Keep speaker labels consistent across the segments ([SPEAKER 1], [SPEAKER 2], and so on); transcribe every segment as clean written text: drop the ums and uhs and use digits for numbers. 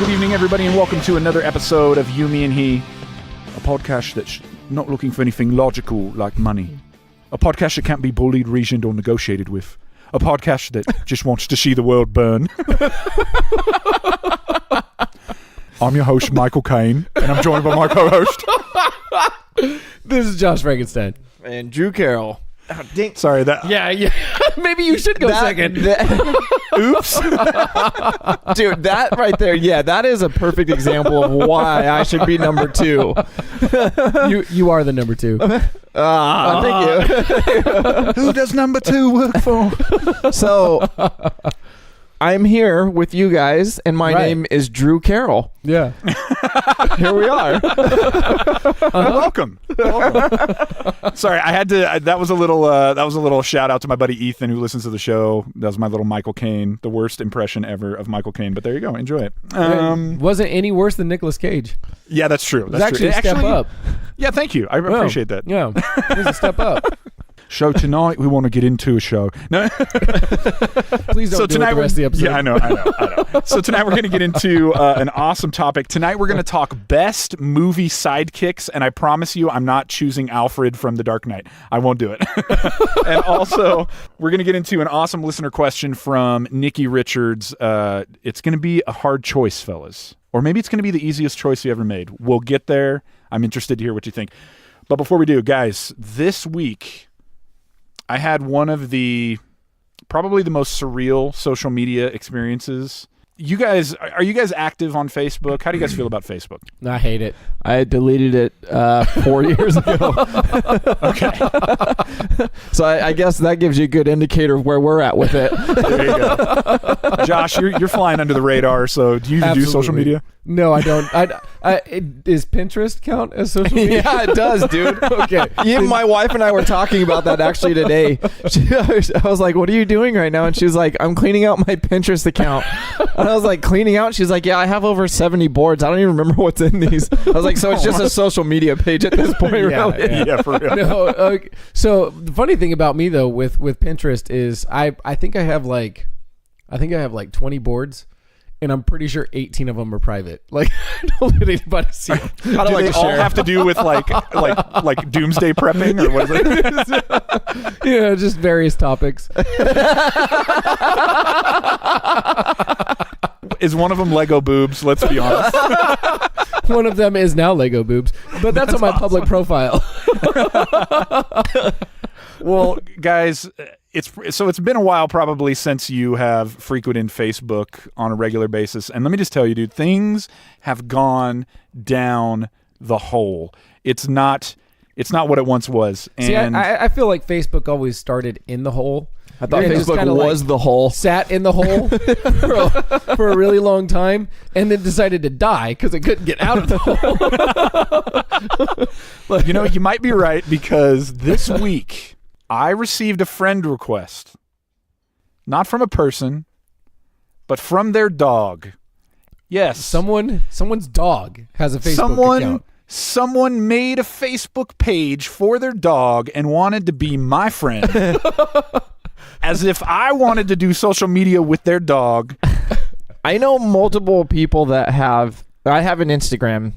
[SPEAKER 1] Good evening, everybody, and welcome to another episode of You, Me, and He, a podcast that's not looking for anything logical like money. A podcast that can't be bullied, reasoned, or negotiated with. A podcast that just wants to see the world burn. I'm your host, Michael Caine, and I'm joined by my co-host.
[SPEAKER 2] This is Josh Frankenstein.
[SPEAKER 3] And Drew Carroll.
[SPEAKER 1] Oh, dang. Sorry, that...
[SPEAKER 2] Yeah. Maybe you should go second.
[SPEAKER 3] Oops. Dude, that right there, that is a perfect example of why I should be number 2.
[SPEAKER 2] You are the number 2.
[SPEAKER 3] Thank you.
[SPEAKER 1] Who does number 2 work for?
[SPEAKER 3] So, I'm here with you guys, and my name is Drew Carroll.
[SPEAKER 2] Yeah.
[SPEAKER 3] Here we are.
[SPEAKER 1] Welcome. Sorry, I had to. That was a little shout out to my buddy Ethan, who listens to the show. That was my little Michael Caine, the worst impression ever of Michael Caine. But there you go, enjoy it.
[SPEAKER 2] Wasn't any worse than Nicolas Cage.
[SPEAKER 1] Yeah, that's true.
[SPEAKER 2] It was actually a step up.
[SPEAKER 1] Yeah, thank you. I appreciate that.
[SPEAKER 2] Yeah, it was a step up.
[SPEAKER 1] So tonight we want to get into a show. No,
[SPEAKER 2] please don't do it the rest of the episode.
[SPEAKER 1] Yeah, I know. So tonight we're going to get into an awesome topic. Tonight we're going to talk best movie sidekicks, and I promise you, I'm not choosing Alfred from The Dark Knight. I won't do it. And also, we're going to get into an awesome listener question from Nikki Richards. It's going to be a hard choice, fellas, or maybe it's going to be the easiest choice you ever made. We'll get there. I'm interested to hear what you think. But before we do, guys, this week I had one of probably the most surreal social media experiences. Are you guys active on Facebook? How do you guys feel about Facebook?
[SPEAKER 2] I hate it.
[SPEAKER 3] I deleted it 4 years ago.
[SPEAKER 1] Okay.
[SPEAKER 3] So I guess that gives you a good indicator of where we're at with it.
[SPEAKER 1] There you go. Josh, you're flying under the radar, so do you even do social media?
[SPEAKER 2] No, I don't. Does Pinterest count as social media?
[SPEAKER 3] Yeah, it does, dude.
[SPEAKER 2] Okay.
[SPEAKER 3] Even my wife and I were talking about that actually today. I was like, what are you doing right now? And she was like, I'm cleaning out my Pinterest account. And I was like, cleaning out? She's like, yeah, I have over 70 boards. I don't even remember what's in these. I was like, so it's just a social media page at this point, really?
[SPEAKER 1] Yeah, for real.
[SPEAKER 2] No, so the funny thing about me, though, with Pinterest is I think I have like 20 boards. And I'm pretty sure 18 of them are private. Like, I don't let anybody see them.
[SPEAKER 1] Do they all have to do with like doomsday prepping, or what is it?
[SPEAKER 2] Yeah, just various topics.
[SPEAKER 1] Is one of them Lego boobs? Let's be honest.
[SPEAKER 2] One of them is now Lego boobs, but that's on my
[SPEAKER 1] awesome.
[SPEAKER 2] public profile.
[SPEAKER 1] Well, guys, it's been a while probably since you have frequented Facebook on a regular basis, and let me just tell you, dude, things have gone down the hole. It's not what it once was. And
[SPEAKER 2] see, I feel like Facebook always started in the hole.
[SPEAKER 3] I thought Facebook was the hole.
[SPEAKER 2] Sat in the hole for a really long time, and then decided to die because it couldn't get out of the hole.
[SPEAKER 1] You know, you might be right, because this week I received a friend request, not from a person, but from their dog. Yes.
[SPEAKER 2] Someone's dog has a Facebook account.
[SPEAKER 1] Someone made a Facebook page for their dog and wanted to be my friend. As if I wanted to do social media with their dog.
[SPEAKER 3] I know multiple people that I have an Instagram.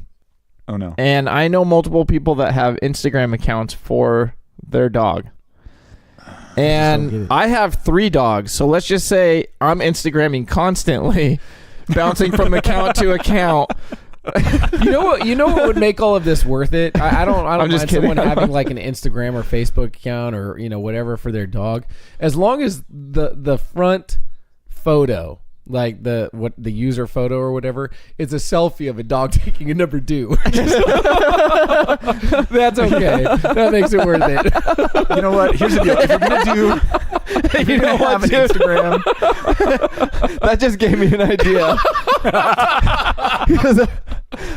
[SPEAKER 1] Oh, no.
[SPEAKER 3] And I know multiple people that have Instagram accounts for their dog. And I have 3 dogs. So let's just say I'm Instagramming constantly, bouncing from account to account.
[SPEAKER 2] You know what would make all of this worth it? I don't mind someone having like an Instagram or Facebook account or whatever for their dog, as long as the front photo, like the user photo or whatever, is a selfie of a dog taking a number 2. That's okay. That makes it worth it.
[SPEAKER 1] You know what? Here's the deal. If you're gonna have an Instagram,
[SPEAKER 3] that just gave me an idea.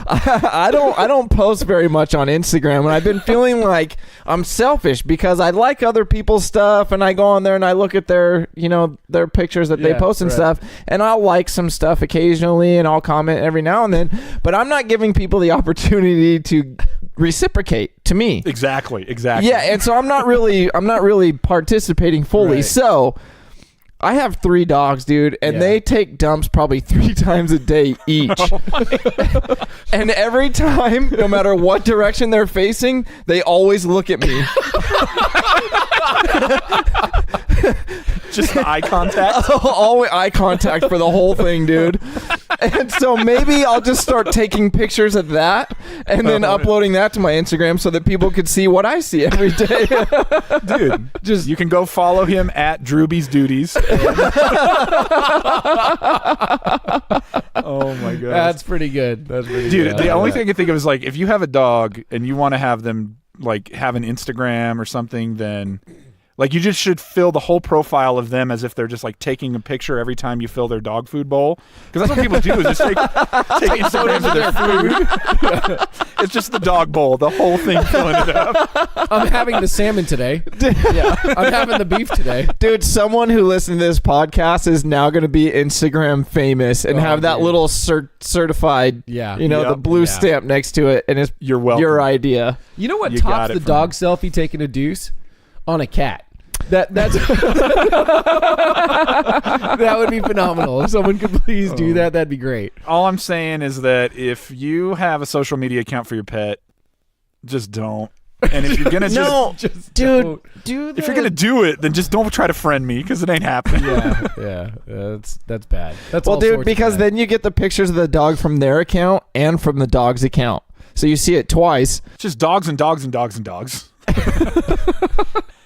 [SPEAKER 3] I don't post very much on Instagram, and I've been feeling like I'm selfish because I like other people's stuff, and I go on there and I look at their pictures that they post and stuff, and I'll like some stuff occasionally, and I'll comment every now and then, but I'm not giving people the opportunity to reciprocate to me.
[SPEAKER 1] Exactly.
[SPEAKER 3] Yeah, and so I'm not really participating fully.
[SPEAKER 2] Right.
[SPEAKER 3] So I have 3 dogs, dude, and they take dumps probably 3 times a day each. And every time, no matter what direction they're facing, they always look at me.
[SPEAKER 1] Just the eye contact?
[SPEAKER 3] Always eye contact for the whole thing, dude. And so maybe I'll just start taking pictures of that and then uploading that to my Instagram so that people could see what I see every day.
[SPEAKER 1] Dude, just you can go follow him at Drewby's Duties. Oh my god.
[SPEAKER 2] That's pretty good. That's pretty
[SPEAKER 1] Dude,
[SPEAKER 2] good.
[SPEAKER 1] the only thing I can think of is like if you have a dog and you want to have them like have an Instagram or something, then like you just should fill the whole profile of them as if they're just like taking a picture every time you fill their dog food bowl. Because that's what people do is just take Instagrams of their food. It's just the dog bowl, the whole thing filling it up.
[SPEAKER 2] I'm having the salmon today. Yeah, I'm having the beef today.
[SPEAKER 3] Dude, someone who listens to this podcast is now going to be Instagram famous and have that little certified, the blue stamp next to it. And it's
[SPEAKER 1] You're welcome.
[SPEAKER 3] Your idea.
[SPEAKER 2] You know what tops the dog selfie taking a deuce? On a cat. That's that would be phenomenal. If someone could please do that, that'd be great.
[SPEAKER 1] All I'm saying is that if you have a social media account for your pet, just don't. And if you're gonna if you're gonna do it, then just don't try to friend me because it ain't happening.
[SPEAKER 2] That's bad. That's
[SPEAKER 3] well, dude, because then you get the pictures of the dog from their account and from the dog's account, so you see it twice.
[SPEAKER 1] It's just dogs and dogs and dogs and dogs.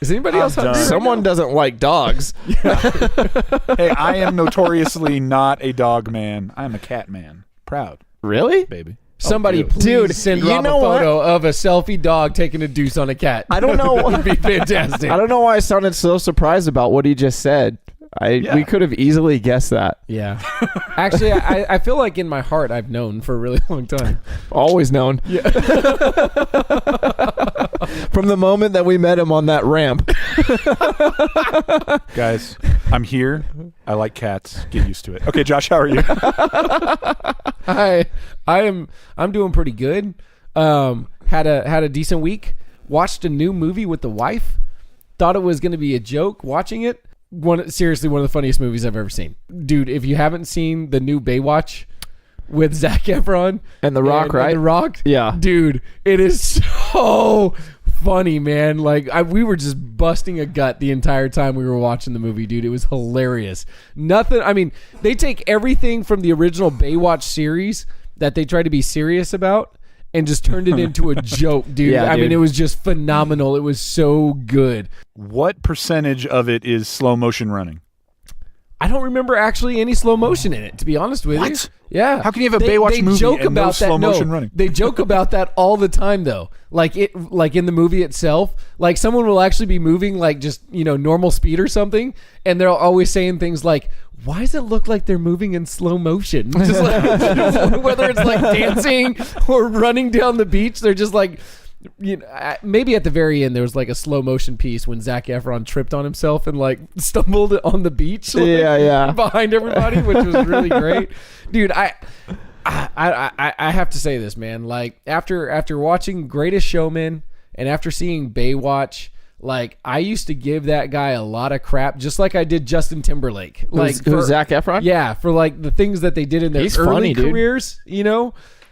[SPEAKER 2] Is anybody else hungry?
[SPEAKER 3] Someone doesn't like dogs.
[SPEAKER 1] Hey, I am notoriously not a dog man. I am a cat man. Proud.
[SPEAKER 3] Really?
[SPEAKER 1] Baby.
[SPEAKER 2] Somebody please send Rob a photo of a selfie dog taking a deuce on a cat.
[SPEAKER 3] I don't know.
[SPEAKER 2] It would be fantastic.
[SPEAKER 3] I don't know why I sounded so surprised about what he just said. We could have easily guessed that.
[SPEAKER 2] Yeah. Actually, I feel like in my heart I've known for a really long time.
[SPEAKER 3] Always known.
[SPEAKER 2] Yeah.
[SPEAKER 3] From the moment that we met him on that ramp.
[SPEAKER 1] Guys, I'm here. I like cats. Get used to it. Okay, Josh, how are you?
[SPEAKER 2] I'm doing pretty good. Had a decent week. Watched a new movie with the wife. Thought it was going to be a joke watching it. Seriously, one of the funniest movies I've ever seen. Dude, if you haven't seen the new Baywatch with Zac Efron
[SPEAKER 3] and The Rock, right?
[SPEAKER 2] And The Rock,
[SPEAKER 3] yeah,
[SPEAKER 2] dude, it is so funny, man. Like we were just busting a gut the entire time we were watching the movie, dude. It was hilarious. Nothing. I mean, they take everything from the original Baywatch series that they try to be serious about and just turned it into a joke, dude.
[SPEAKER 3] Yeah,
[SPEAKER 2] I mean, it was just phenomenal. It was so good.
[SPEAKER 1] What percentage of it is slow motion running?
[SPEAKER 2] I don't remember actually any slow motion in it, to be honest with you. Yeah.
[SPEAKER 1] How can you have a Baywatch movie
[SPEAKER 2] joke
[SPEAKER 1] and
[SPEAKER 2] about
[SPEAKER 1] no slow motion running?
[SPEAKER 2] They joke about that all the time, though. Like in the movie itself, like someone will actually be moving like just normal speed or something, and they're always saying things like, "Why does it look like they're moving in slow motion?" Just like, whether it's like dancing or running down the beach, they're just like. Maybe at the very end there was like a slow motion piece when Zac Efron tripped on himself and like stumbled on the beach behind everybody, which was really great. Dude, I have to say this, man. Like after watching Greatest Showman and after seeing Baywatch, like I used to give that guy a lot of crap, just like I did Justin Timberlake. Like
[SPEAKER 3] who's Zac Efron?
[SPEAKER 2] Yeah, for like the things that they did in their early careers,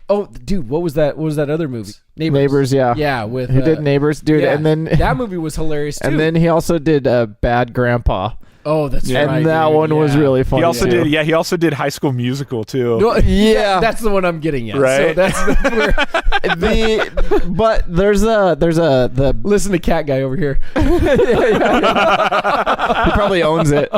[SPEAKER 2] Oh, dude, what was that? What was that other movie?
[SPEAKER 3] Neighbors, yeah.
[SPEAKER 2] Yeah, with
[SPEAKER 3] he did Neighbors, dude,
[SPEAKER 2] yeah,
[SPEAKER 3] and then
[SPEAKER 2] that movie was hilarious too.
[SPEAKER 3] And then he also did Bad Grandpa.
[SPEAKER 2] Oh, that's right.
[SPEAKER 3] And that one was really funny.
[SPEAKER 1] He also did, he also did High School Musical too.
[SPEAKER 2] No, that's the one I'm getting at.
[SPEAKER 1] Right.
[SPEAKER 2] So that's where
[SPEAKER 3] but there's the
[SPEAKER 2] listen to Cat Guy over here.
[SPEAKER 3] He probably owns it.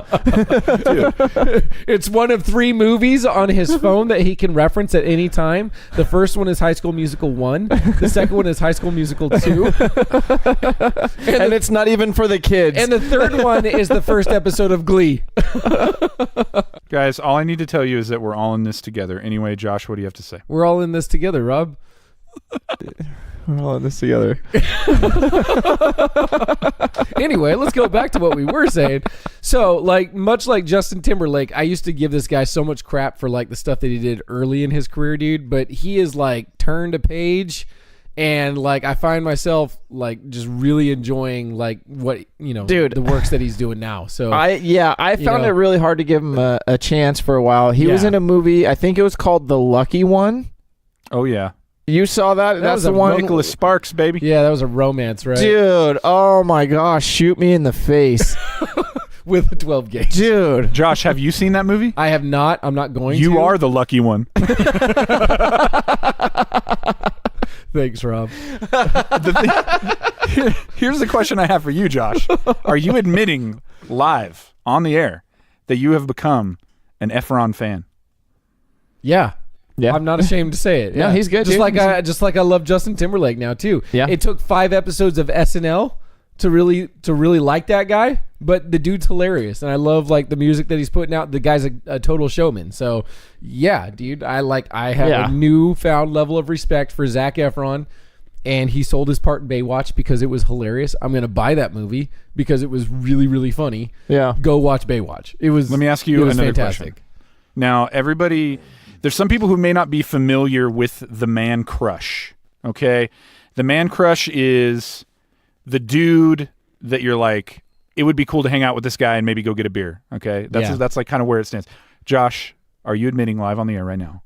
[SPEAKER 2] It's one of 3 movies on his phone that he can reference at any time. The first one is High School Musical 1. The second one is High School Musical 2.
[SPEAKER 3] and it's not even for the kids.
[SPEAKER 2] And the third one is the first episode of Glee.
[SPEAKER 1] Guys, all I need to tell you is that we're all in this together. Anyway, Josh, what do you have to say?
[SPEAKER 2] We're all in this together, Rob.
[SPEAKER 3] We're all in this together.
[SPEAKER 2] Anyway, let's go back to what we were saying. So, like, much like Justin Timberlake, I used to give this guy so much crap for like the stuff that he did early in his career, dude. But he is like turned a page And like I find myself like just really enjoying like what
[SPEAKER 3] dude,
[SPEAKER 2] the works that he's doing now. So
[SPEAKER 3] I found it really hard to give him a chance for a while. He was in a movie, I think it was called The Lucky One.
[SPEAKER 1] Oh yeah,
[SPEAKER 3] you saw that? That's the one.
[SPEAKER 1] Nicholas Sparks, baby.
[SPEAKER 2] Yeah, that was a romance, right?
[SPEAKER 3] Dude, oh my gosh, shoot me in the face.
[SPEAKER 2] With a 12 gauge.
[SPEAKER 3] Dude.
[SPEAKER 1] Josh, have you seen that movie?
[SPEAKER 2] I have not. I'm not going to.
[SPEAKER 1] You are the lucky one.
[SPEAKER 2] Thanks, Rob.
[SPEAKER 1] Here's the question I have for you, Josh. Are you admitting live on the air that you have become an Efron fan?
[SPEAKER 2] Yeah.
[SPEAKER 3] Yeah.
[SPEAKER 2] I'm not ashamed to say it.
[SPEAKER 3] Yeah, he's good.
[SPEAKER 2] Just like I love Justin Timberlake now too.
[SPEAKER 3] Yeah.
[SPEAKER 2] It took 5 episodes of SNL to really like that guy, but the dude's hilarious, and I love like the music that he's putting out. The guy's a total showman. So yeah, dude, I have a newfound level of respect for Zac Efron, and he sold his part in Baywatch because it was hilarious. I'm gonna buy that movie because it was really, really funny.
[SPEAKER 3] Yeah,
[SPEAKER 2] go watch Baywatch. It was.
[SPEAKER 1] Let me ask you another
[SPEAKER 2] fantastic
[SPEAKER 1] question. Now, there's some people who may not be familiar with the man crush. Okay, the man crush is the dude that you're like, it would be cool to hang out with this guy and maybe go get a beer. Okay, that's like kind of where it stands. Josh, are you admitting live on the air right now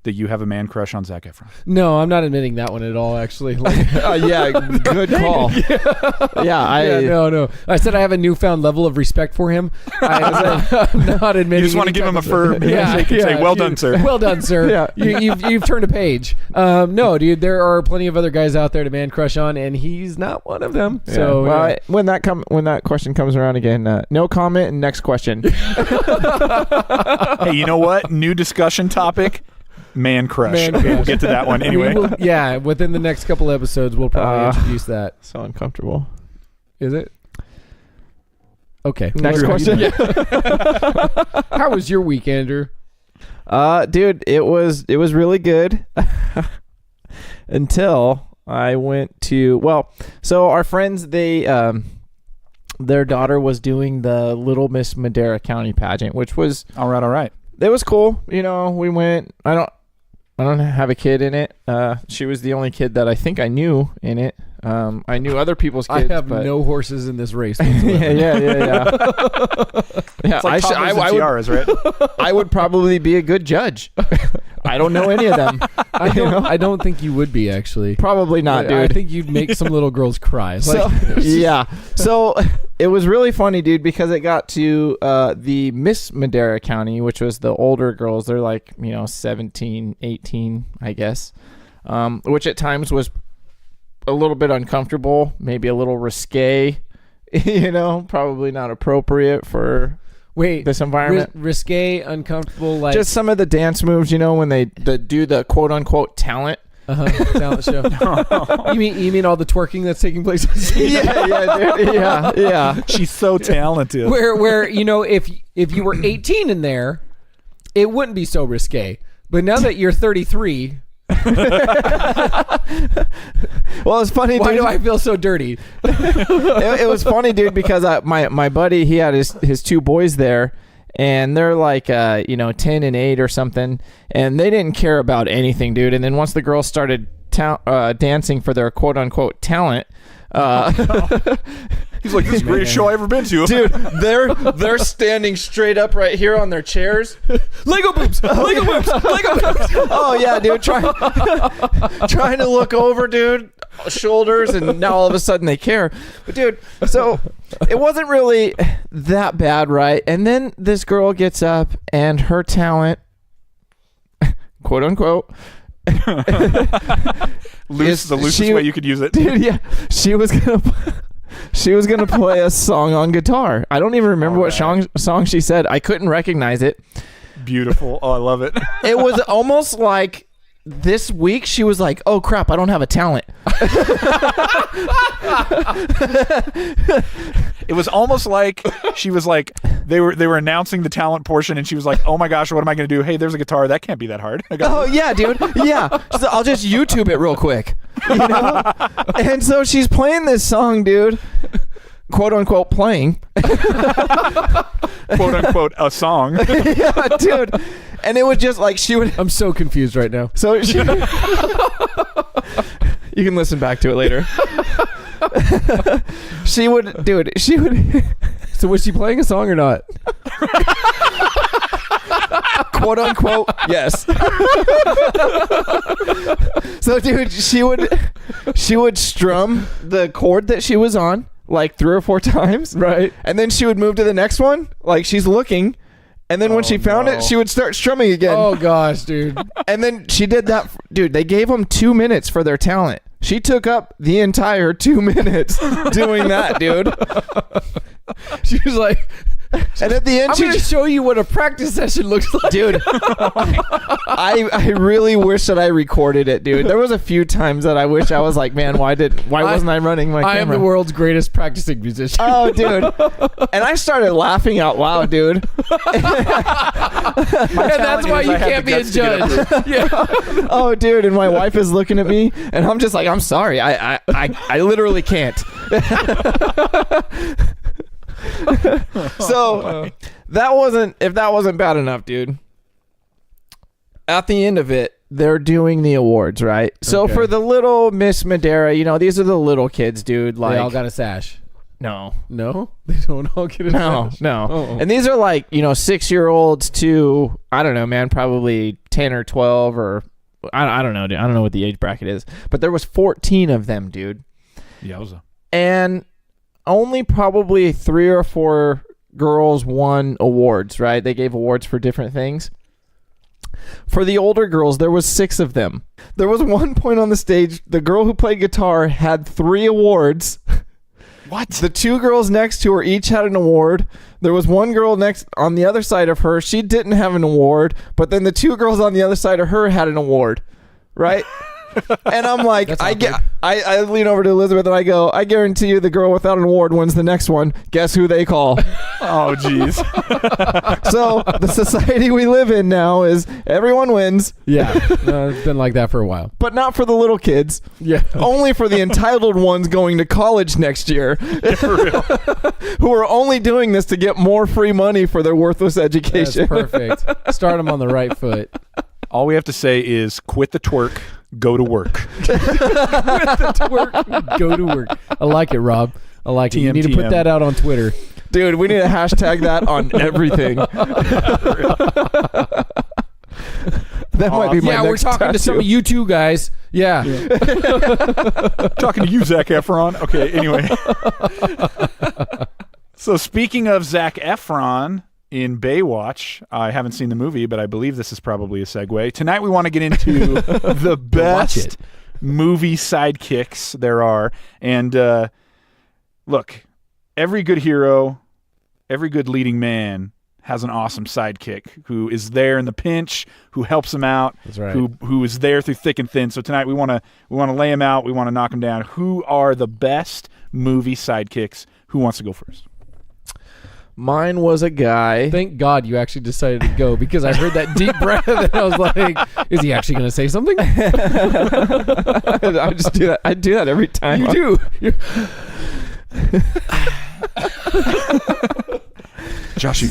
[SPEAKER 1] that you have a man crush on Zac Efron?
[SPEAKER 2] No, I'm not admitting that one at all, actually.
[SPEAKER 3] Yeah, good call.
[SPEAKER 2] No. I said I have a newfound level of respect for him. I'm not admitting.
[SPEAKER 1] You just want to give him a firm handshake and say, well done, sir.
[SPEAKER 2] Well done, sir. You've turned a page. No, dude, there are plenty of other guys out there to man crush on, and he's not one of them.
[SPEAKER 3] Yeah.
[SPEAKER 2] So
[SPEAKER 3] well, when that question comes around again, no comment and next question.
[SPEAKER 1] Hey, you know what? New discussion topic. Man crush. Okay, we'll get to that one anyway.
[SPEAKER 2] Within the next couple episodes, we'll probably introduce that.
[SPEAKER 3] So uncomfortable.
[SPEAKER 2] Is it? Okay.
[SPEAKER 3] Next question.
[SPEAKER 2] How was your week, Andrew?
[SPEAKER 3] Dude, it was really good until I went to so our friends, their daughter was doing the Little Miss Madera County pageant, which was
[SPEAKER 1] all right.
[SPEAKER 3] It was cool. We went. I don't have a kid in it. She was the only kid that I think I knew in it. I knew other people's kids.
[SPEAKER 2] I have no horses in this race.
[SPEAKER 3] Yeah.
[SPEAKER 1] It's like tiaras, right?
[SPEAKER 3] I would probably be a good judge. I don't know any of them.
[SPEAKER 2] I don't think you would be, actually.
[SPEAKER 3] Probably not, dude.
[SPEAKER 2] I think you'd make some little girls cry.
[SPEAKER 3] So it was really funny, dude, because it got to the Miss Madera County, which was the older girls. They're like 17, 18, I guess, which at times was a little bit uncomfortable, maybe a little risque, probably not appropriate for this environment.
[SPEAKER 2] Risque, uncomfortable, like
[SPEAKER 3] just some of the dance moves, when they do the quote unquote talent.
[SPEAKER 2] Talent show. You mean all the twerking that's taking place?
[SPEAKER 3] Yeah.
[SPEAKER 1] She's so talented.
[SPEAKER 2] Where if you were 18 in there, it wouldn't be so risque. But now that you're 33.
[SPEAKER 3] Well, it's funny.
[SPEAKER 2] Why
[SPEAKER 3] dude.
[SPEAKER 2] do I feel so dirty?
[SPEAKER 3] It was funny, dude, because my buddy, he had his 2 boys there, and they're like 10 and 8 or something, and they didn't care about anything, dude. And then once the girls started dancing for their quote unquote talent,
[SPEAKER 1] he's like, this is the greatest show I've ever been to.
[SPEAKER 3] Dude, they're standing straight up right here on their chairs.
[SPEAKER 2] Lego boobs.
[SPEAKER 3] Oh yeah, dude, trying to look over, dude, shoulders, and now all of a sudden they care. But dude, so it wasn't really that bad, right? And then this girl gets up and her talent, quote unquote,
[SPEAKER 1] the loosest way you could use it,
[SPEAKER 3] dude. Yeah, she was gonna play a song on guitar. I don't even remember what song she said. I couldn't recognize it.
[SPEAKER 1] Beautiful. Oh, I love it.
[SPEAKER 3] It was almost like this week she was like, oh crap, I don't have a talent.
[SPEAKER 1] It was almost like she was like, they were announcing the talent portion, and she was like, oh my gosh, what am I going to do? Hey, there's a guitar. That can't be that hard.
[SPEAKER 3] Oh yeah, dude. Yeah. So I'll just YouTube it real quick. And so she's playing this song, dude. Quote unquote playing.
[SPEAKER 1] Quote unquote a song.
[SPEAKER 3] Yeah, dude. And it was just like she would.
[SPEAKER 2] I'm so confused right now.
[SPEAKER 3] So she. You can listen back to it later. She would.
[SPEAKER 2] So was she playing a song or not?
[SPEAKER 3] Quote unquote, yes. So, dude, she would strum the chord that she was on like 3 or 4 times,
[SPEAKER 2] Right.
[SPEAKER 3] and then she would move to the next one, like she's looking, and then when she found it, she would start strumming again.
[SPEAKER 2] Oh gosh, dude.
[SPEAKER 3] And then she did that. Dude, they gave them 2 minutes for their talent. She took up the entire 2 minutes doing that, dude.
[SPEAKER 2] She was like,
[SPEAKER 3] And at the end,
[SPEAKER 2] I'm going to show you what a practice session looks like.
[SPEAKER 3] dude, I really wish that I recorded it, dude. There was a few times that I wish I was like, man, why wasn't I running my camera?
[SPEAKER 2] I am the world's greatest practicing musician.
[SPEAKER 3] Oh, dude. And I started laughing out loud, dude.
[SPEAKER 2] And that's why you can't be a judge. Yeah.
[SPEAKER 3] Oh, dude. And my wife is looking at me, and I'm just like, I'm sorry. I literally can't. So if that wasn't bad enough, dude. At the end of it, they're doing the awards, right? So
[SPEAKER 2] Okay.
[SPEAKER 3] for the little Miss Madera, these are the little kids, dude. Like,
[SPEAKER 2] They all got a sash.
[SPEAKER 3] no.
[SPEAKER 2] No? They don't all get a sash?
[SPEAKER 3] No.
[SPEAKER 2] Oh.
[SPEAKER 3] And these are like, 6-year-olds to, I don't know, man, probably 10 or 12 or I don't know, dude. I don't know what the age bracket is. But there was 14 of them, dude.
[SPEAKER 1] Yowza.
[SPEAKER 3] And only probably 3 or 4 girls won awards, right? They gave awards for different things. For the older girls, there was 6 of them. There was one point on the stage, the girl who played guitar had 3 awards.
[SPEAKER 1] What?
[SPEAKER 3] The 2 girls next to her each had an award. There was one girl next on the other side of her. She didn't have an award, but then the 2 girls on the other side of her had an award, right? And I'm like, I lean over to Elizabeth and I go, I guarantee you the girl without an award wins the next one. Guess who they call?
[SPEAKER 1] Oh, jeez.
[SPEAKER 3] So the society we live in now is everyone wins,
[SPEAKER 2] Yeah. No, it's been like that for a while.
[SPEAKER 3] but not for the little kids.
[SPEAKER 2] Yeah.
[SPEAKER 3] Only for the entitled ones going to college next year,
[SPEAKER 1] For real.
[SPEAKER 3] who are only doing this to get more free money for their worthless
[SPEAKER 2] That's
[SPEAKER 3] education.
[SPEAKER 2] perfect. Start them on the right foot.
[SPEAKER 1] All we have to say is quit the twerk, go to work.
[SPEAKER 2] Go to work. I like it, Rob. I like it. You need to put
[SPEAKER 1] TM.
[SPEAKER 2] that out on Twitter.
[SPEAKER 3] Dude, we need to hashtag that on everything. That might be my
[SPEAKER 2] Yeah,
[SPEAKER 3] next
[SPEAKER 2] we're talking
[SPEAKER 3] tattoo.
[SPEAKER 2] to some of you two guys. Yeah.
[SPEAKER 1] Talking to you, Zac Efron. Okay, anyway. So speaking of Zac Efron in Baywatch, I haven't seen the movie, but I believe this is probably a segue. Tonight we want to get into the best movie sidekicks there are. And look, every good hero, every good leading man has an awesome sidekick who is there in the pinch, who helps him out,
[SPEAKER 2] That's right.
[SPEAKER 1] who is there through thick and thin. So tonight we want to lay him out, we want to knock him down. Who are the best movie sidekicks? Who wants to go first?
[SPEAKER 3] Mine was a guy.
[SPEAKER 2] Thank God you actually decided to go, because I heard that deep breath and I was like, is he actually going to say something?
[SPEAKER 3] I just do that. I do that every time.
[SPEAKER 2] You do.
[SPEAKER 1] Joshy.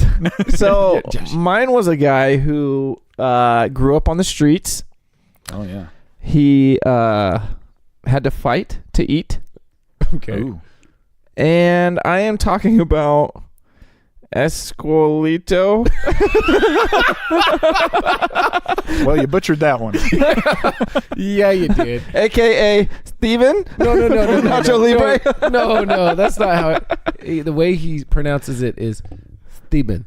[SPEAKER 3] So
[SPEAKER 2] Josh.
[SPEAKER 3] mine was a guy who grew up on the streets.
[SPEAKER 1] Oh, yeah.
[SPEAKER 3] He had to fight to eat.
[SPEAKER 2] Okay.
[SPEAKER 1] Ooh.
[SPEAKER 3] And I am talking about Esquelito.
[SPEAKER 2] Oh.
[SPEAKER 1] Well, you butchered that one.
[SPEAKER 2] Yeah, you did.
[SPEAKER 3] A.K.A. Steven.
[SPEAKER 2] No.
[SPEAKER 3] Nacho Libre.
[SPEAKER 2] No, that's not how the way he pronounces it is Steven.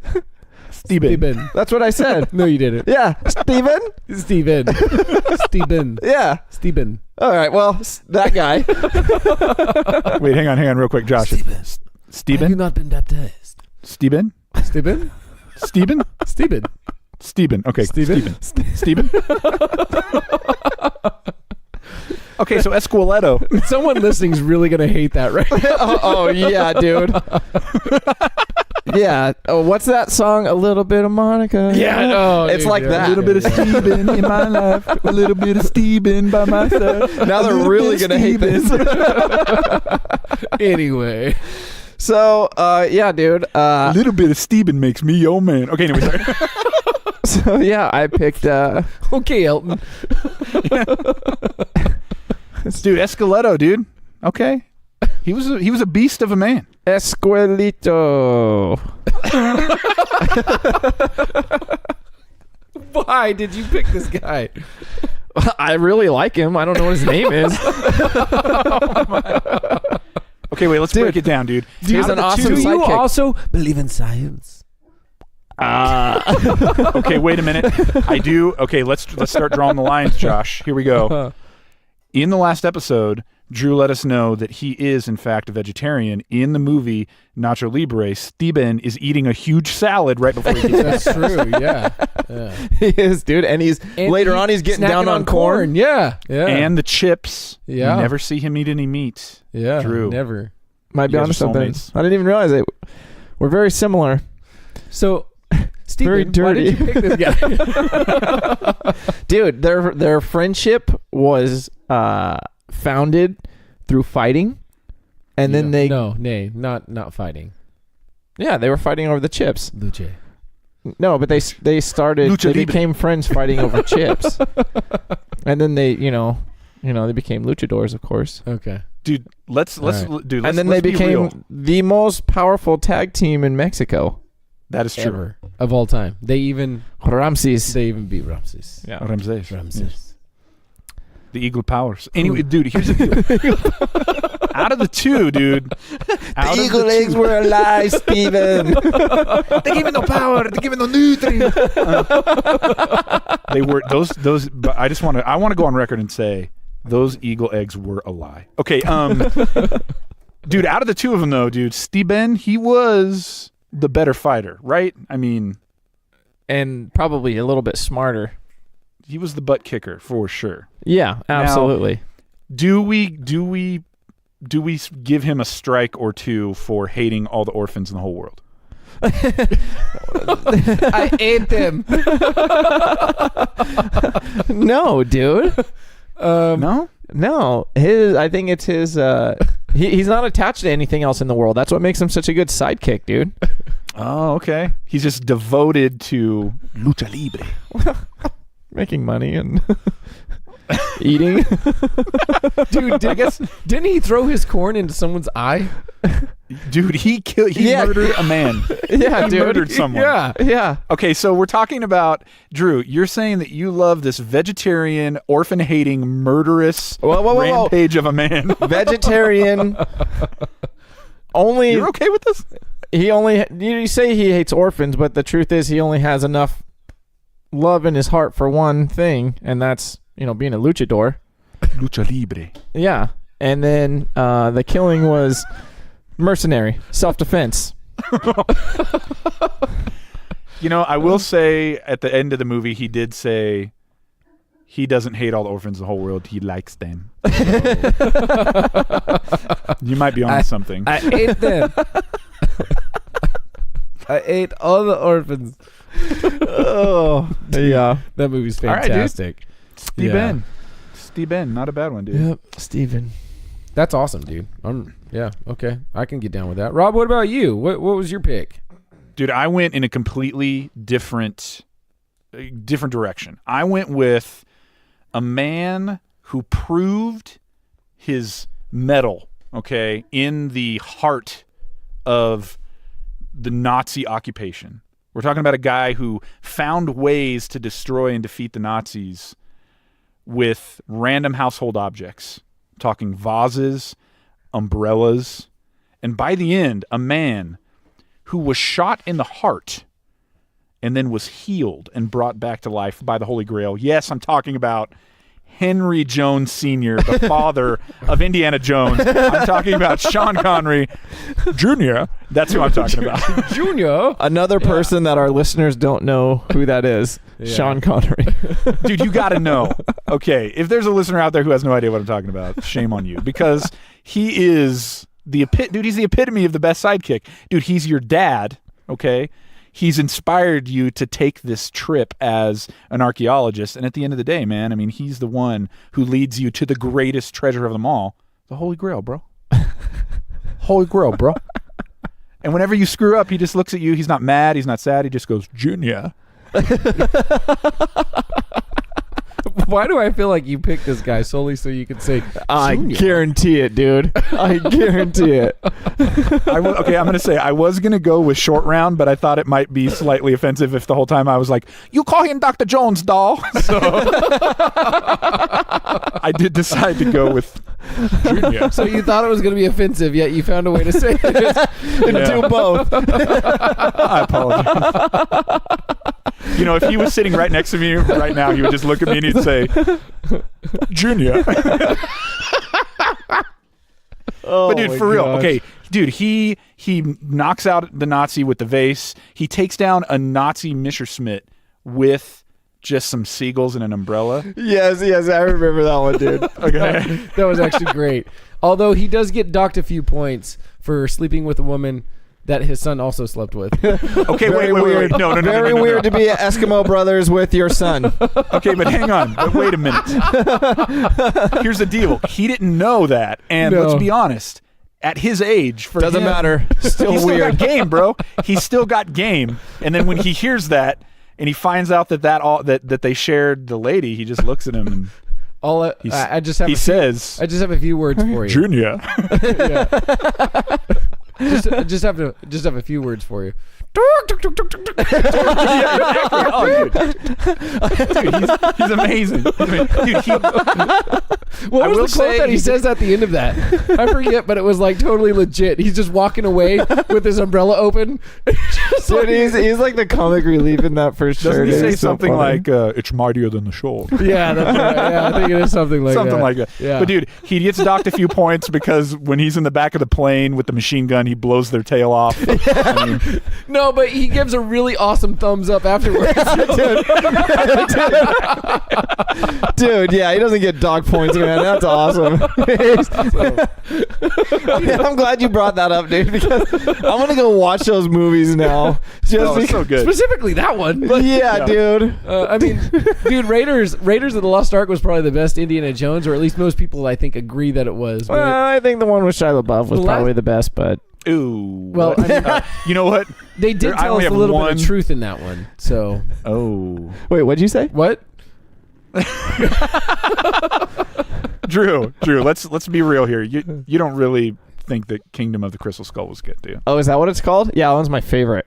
[SPEAKER 2] Steven.
[SPEAKER 3] That's what I said.
[SPEAKER 2] No, you didn't.
[SPEAKER 3] Yeah. Steven?
[SPEAKER 2] Steven.
[SPEAKER 3] Yeah.
[SPEAKER 2] Steven.
[SPEAKER 3] All right. Well, that guy.
[SPEAKER 1] Wait, hang on real quick, Josh.
[SPEAKER 2] Have you
[SPEAKER 1] Stephen?
[SPEAKER 2] not been baptized?
[SPEAKER 1] Stephen?
[SPEAKER 2] Steven?
[SPEAKER 1] Stephen?
[SPEAKER 2] Steven.
[SPEAKER 1] Stephen. Okay.
[SPEAKER 2] Steven?
[SPEAKER 1] Stephen? Okay, so Esqueleto.
[SPEAKER 2] Someone listening is really going to hate that, right?
[SPEAKER 3] Oh, yeah, dude. Yeah. Oh, what's that song? A little bit of Monica.
[SPEAKER 2] Yeah. Oh,
[SPEAKER 3] It's
[SPEAKER 2] dude,
[SPEAKER 3] like
[SPEAKER 2] yeah.
[SPEAKER 3] that.
[SPEAKER 1] A little bit of Stephen in my life. A little bit of Stephen by my side.
[SPEAKER 3] Now they're really going to hate this.
[SPEAKER 2] Anyway.
[SPEAKER 3] So, yeah, dude.
[SPEAKER 1] A little bit of Stephen makes me your man. Okay, anyway, sorry.
[SPEAKER 3] So, yeah, I picked...
[SPEAKER 2] Okay, Elton.
[SPEAKER 1] Dude, Esqueleto, dude. Okay. He was a beast of a man.
[SPEAKER 3] Esquelito.
[SPEAKER 2] Why did you pick this guy?
[SPEAKER 3] I really like him. I don't know what his name is.
[SPEAKER 1] Okay, wait, let's break it down, dude.
[SPEAKER 3] He's an awesome
[SPEAKER 2] Do you
[SPEAKER 3] sidekick.
[SPEAKER 2] also believe in science?
[SPEAKER 1] Okay, wait a minute. I do. Okay, let's start drawing the lines, Josh. Here we go. In the last episode, Drew let us know that he is, in fact, a vegetarian. In the movie Nacho Libre, Steven is eating a huge salad right before he gets
[SPEAKER 2] That's true. Yeah.
[SPEAKER 3] He is, dude. And later on, he's getting down on corn.
[SPEAKER 2] Yeah. Yeah.
[SPEAKER 1] And the chips.
[SPEAKER 2] Yeah.
[SPEAKER 1] You never see him eat any meat.
[SPEAKER 2] Yeah.
[SPEAKER 1] Drew.
[SPEAKER 2] Never.
[SPEAKER 3] Might be
[SPEAKER 1] You guys
[SPEAKER 3] onto
[SPEAKER 1] are
[SPEAKER 3] something.
[SPEAKER 1] soulmates.
[SPEAKER 3] I didn't even realize it. We're very similar.
[SPEAKER 2] So, Steven,
[SPEAKER 3] Very
[SPEAKER 2] why did
[SPEAKER 3] dirty.
[SPEAKER 2] you pick this guy?
[SPEAKER 3] Dude, their friendship was founded through fighting. And then they...
[SPEAKER 2] No, not fighting.
[SPEAKER 3] Yeah, they were fighting over the chips.
[SPEAKER 2] Luce.
[SPEAKER 3] No, but they started...
[SPEAKER 1] Lucha
[SPEAKER 3] they
[SPEAKER 1] Libre.
[SPEAKER 3] became friends fighting over chips. And then they, they became luchadors, of course.
[SPEAKER 2] Okay.
[SPEAKER 1] Dude, let's
[SPEAKER 3] And then
[SPEAKER 1] let's
[SPEAKER 3] they
[SPEAKER 1] be
[SPEAKER 3] became
[SPEAKER 1] real.
[SPEAKER 3] the most powerful tag team in Mexico.
[SPEAKER 1] That is true.
[SPEAKER 2] Ever. Of all time. They even
[SPEAKER 3] Ramses.
[SPEAKER 2] beat Ramses.
[SPEAKER 3] Yeah.
[SPEAKER 1] Ramses. The Eagle Powers. Anyway, dude, here's the deal. Out of the two, dude.
[SPEAKER 3] The eagle eggs were alive, Steven.
[SPEAKER 1] They gave me no power. They gave me no nutrients. They were those. But I want to go on record and say those eagle eggs were a lie. Okay, dude. Out of the two of them, though, dude, Steven, he was the better fighter, right? I mean,
[SPEAKER 3] And probably a little bit smarter.
[SPEAKER 1] he was the butt kicker for sure.
[SPEAKER 3] Yeah, absolutely.
[SPEAKER 1] Do we give him a strike or two for hating all the orphans in the whole world?
[SPEAKER 2] I ate them.
[SPEAKER 3] No, dude.
[SPEAKER 1] No?
[SPEAKER 3] No. I think it's his he's not attached to anything else in the world. That's what makes him such a good sidekick, dude.
[SPEAKER 1] Oh, okay. He's just devoted to lucha libre.
[SPEAKER 3] Making money and eating.
[SPEAKER 2] Dude, didn't he throw his corn into someone's eye?
[SPEAKER 1] Dude, he
[SPEAKER 3] Yeah.
[SPEAKER 1] murdered a man.
[SPEAKER 3] Yeah,
[SPEAKER 1] He
[SPEAKER 3] dude.
[SPEAKER 1] murdered someone.
[SPEAKER 2] Yeah.
[SPEAKER 3] Yeah.
[SPEAKER 1] Okay, so we're talking about, Drew, you're saying that you love this vegetarian, orphan-hating, murderous
[SPEAKER 3] Whoa.
[SPEAKER 1] rampage of a man.
[SPEAKER 3] Vegetarian. Only
[SPEAKER 1] You're okay with this?
[SPEAKER 3] you say he hates orphans, but the truth is he only has enough love in his heart for one thing, and that's, being a luchador.
[SPEAKER 1] Lucha libre.
[SPEAKER 3] Yeah. And then the killing was mercenary, self-defense.
[SPEAKER 1] I will say at the end of the movie, he did say he doesn't hate all the orphans in the whole world. He likes them. You might be on something.
[SPEAKER 2] I ate them. I ate all the orphans.
[SPEAKER 3] Oh, yeah.
[SPEAKER 2] That movie's
[SPEAKER 1] All right, dude.
[SPEAKER 2] fantastic.
[SPEAKER 1] Steven, not a bad one, dude.
[SPEAKER 3] Yep, Steven.
[SPEAKER 2] That's awesome, dude. Okay. I can get down with that. Rob, what about you? What was your pick?
[SPEAKER 1] Dude, I went in a completely different direction. I went with a man who proved his mettle, okay, in the heart of the Nazi occupation. We're talking about a guy who found ways to destroy and defeat the Nazis with random household objects. I'm talking vases, umbrellas, and by the end, a man who was shot in the heart and then was healed and brought back to life by the Holy Grail. Yes, I'm talking about Henry Jones Sr., the father of Indiana Jones. I'm talking about Sean Connery Jr. That's who I'm talking about.
[SPEAKER 2] Junior.
[SPEAKER 3] Another person that our listeners don't know who that is, Sean Connery.
[SPEAKER 1] Dude, you got to know. Okay, if there's a listener out there who has no idea what I'm talking about, shame on you, because he is he's the epitome of the best sidekick. Dude, he's your dad, okay? He's inspired you to take this trip as an archaeologist. And at the end of the day, man, I mean, he's the one who leads you to the greatest treasure of them all, the Holy Grail, bro. Holy Grail, bro. And whenever you screw up, he just looks at you. He's not mad. He's not sad. He just goes, Junior.
[SPEAKER 2] Why do I feel like you picked this guy solely so you could say
[SPEAKER 3] I
[SPEAKER 2] Junior?
[SPEAKER 3] guarantee it, dude. I guarantee it.
[SPEAKER 1] Okay, I'm going to say I was going to go with short round, but I thought it might be slightly offensive if the whole time I was like, you call him Dr. Jones, doll. So I did decide to go with Junior.
[SPEAKER 2] So you thought it was going to be offensive, yet you found a way to say it.
[SPEAKER 3] And do both.
[SPEAKER 1] I apologize. You know, if he was sitting right next to me right now, he would just look at me and he'd say, Junior. But dude, for real, okay, dude, he knocks out the Nazi with the vase. He takes down a Nazi Messerschmitt with just some seagulls and an umbrella.
[SPEAKER 3] Yes, I remember that one, dude.
[SPEAKER 1] Okay.
[SPEAKER 2] That was actually great. Although he does get docked a few points for sleeping with a woman that his son also slept with.
[SPEAKER 1] Okay, wait. No.
[SPEAKER 3] Very weird to be Eskimo brothers with your son.
[SPEAKER 1] Okay, but hang on. But wait a minute. Here's the deal. He didn't know that. And let's be honest. At his age, for
[SPEAKER 3] doesn't
[SPEAKER 1] him,
[SPEAKER 3] matter. Still
[SPEAKER 1] he's
[SPEAKER 3] weird.
[SPEAKER 1] Still got game, bro. He's still got game. And then when he hears that and he finds out that they shared the lady, he just looks at him and
[SPEAKER 2] I just have a few words for you.
[SPEAKER 1] Junior.
[SPEAKER 2] just have a few words for you.
[SPEAKER 1] Dude, he's amazing. Dude,
[SPEAKER 2] what was the quote that he says at the end of that? I forget, but it was like totally legit. He's just walking away with his umbrella open.
[SPEAKER 3] Dude, he's like the comic relief in that for sure.
[SPEAKER 1] Doesn't he say something like, it's mightier than the shoal?
[SPEAKER 2] Yeah, that's right. Yeah, I think it is something like that.
[SPEAKER 1] Yeah. But dude, he gets docked a few points because when he's in the back of the plane with the machine gun, he blows their tail off. I mean,
[SPEAKER 2] no, but he gives a really awesome thumbs up afterwards.
[SPEAKER 3] Dude, yeah, he doesn't get dog points, man. That's awesome. I'm glad you brought that up, dude, because I'm gonna go watch those movies now.
[SPEAKER 1] It's so good.
[SPEAKER 2] Specifically that one.
[SPEAKER 3] But yeah, dude.
[SPEAKER 2] I mean, dude, Raiders of the Lost Ark was probably the best Indiana Jones, or at least most people I think agree that it was.
[SPEAKER 3] Well, I think the one with Shia LaBeouf was probably the best, but.
[SPEAKER 1] Ooh.
[SPEAKER 2] Well, I mean,
[SPEAKER 1] you know what?
[SPEAKER 2] They did tell us a little bit of truth in that one. So.
[SPEAKER 1] Oh.
[SPEAKER 3] Wait, what'd you say?
[SPEAKER 2] What?
[SPEAKER 1] Drew, let's be real here. You don't really think that Kingdom of the Crystal Skull was good, do you?
[SPEAKER 3] Oh, is that what it's called? Yeah, that one's my favorite.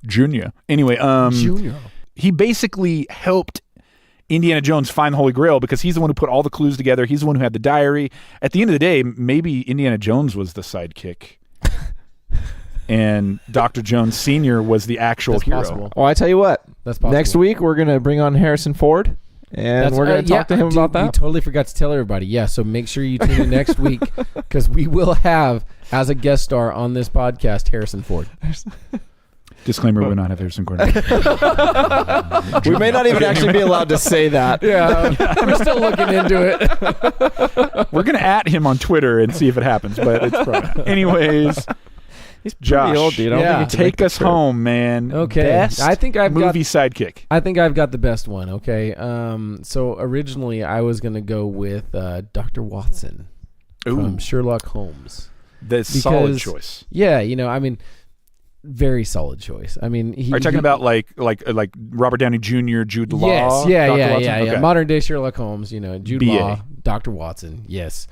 [SPEAKER 1] Junior. Anyway,
[SPEAKER 2] Junior.
[SPEAKER 1] He basically helped Indiana Jones find the Holy Grail because he's the one who put all the clues together. He's the one who had the diary. At the end of the day, maybe Indiana Jones was the sidekick. And Dr. Jones Sr. was the actual hero.
[SPEAKER 2] Possible.
[SPEAKER 3] Well, I tell you what.
[SPEAKER 2] That's possible.
[SPEAKER 3] Next week, we're going to bring on Harrison Ford, and we're going to talk to him about that.
[SPEAKER 2] We totally forgot to tell everybody. Yeah, so make sure you tune in next week because we will have, as a guest star on this podcast, Harrison Ford.
[SPEAKER 1] Disclaimer, we're not have Harrison Ford.
[SPEAKER 3] We may not even actually be allowed to say that.
[SPEAKER 2] Yeah, we're still looking into it.
[SPEAKER 1] We're going to at him on Twitter and see if it happens, but it's probably not. Anyways,
[SPEAKER 3] he's
[SPEAKER 1] Josh,
[SPEAKER 3] pretty old, dude. I don't think he can
[SPEAKER 1] take us home, man.
[SPEAKER 2] Okay.
[SPEAKER 1] Best
[SPEAKER 2] I think I've
[SPEAKER 1] movie sidekick.
[SPEAKER 2] I think I've got the best one, okay? So originally I was going to go with Dr. Watson from Sherlock Holmes.
[SPEAKER 1] That's a solid choice.
[SPEAKER 2] Yeah, I mean, very solid choice. I mean,
[SPEAKER 1] are you talking about like Robert Downey Jr., Jude Law?
[SPEAKER 2] Yes, yeah.
[SPEAKER 1] Okay.
[SPEAKER 2] Modern day Sherlock Holmes, Jude
[SPEAKER 1] BA.
[SPEAKER 2] Law, Dr. Watson, yes.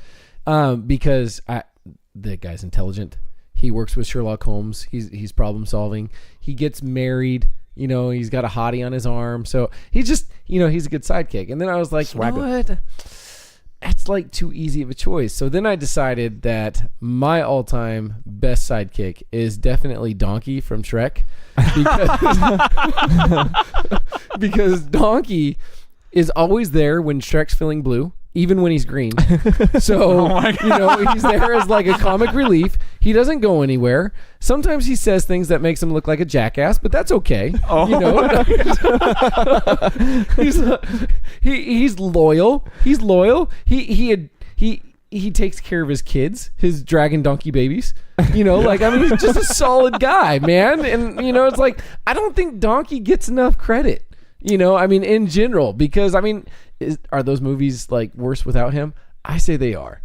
[SPEAKER 2] Because the guy's intelligent. He works with Sherlock Holmes. He's problem solving. He gets married. He's got a hottie on his arm. So he's just, he's a good sidekick. And then I was like, what? That's like too easy of a choice. So then I decided that my all-time best sidekick is definitely Donkey from Shrek. Because Donkey is always there when Shrek's feeling blue, even when he's green. So, he's there as like a comic relief. He doesn't go anywhere. Sometimes he says things that makes him look like a jackass, but that's okay. He's loyal. He's loyal. He takes care of his kids, his dragon donkey babies. He's just a solid guy, man. And it's like I don't think Donkey gets enough credit. In general, because are those movies like worse without him? I say they are.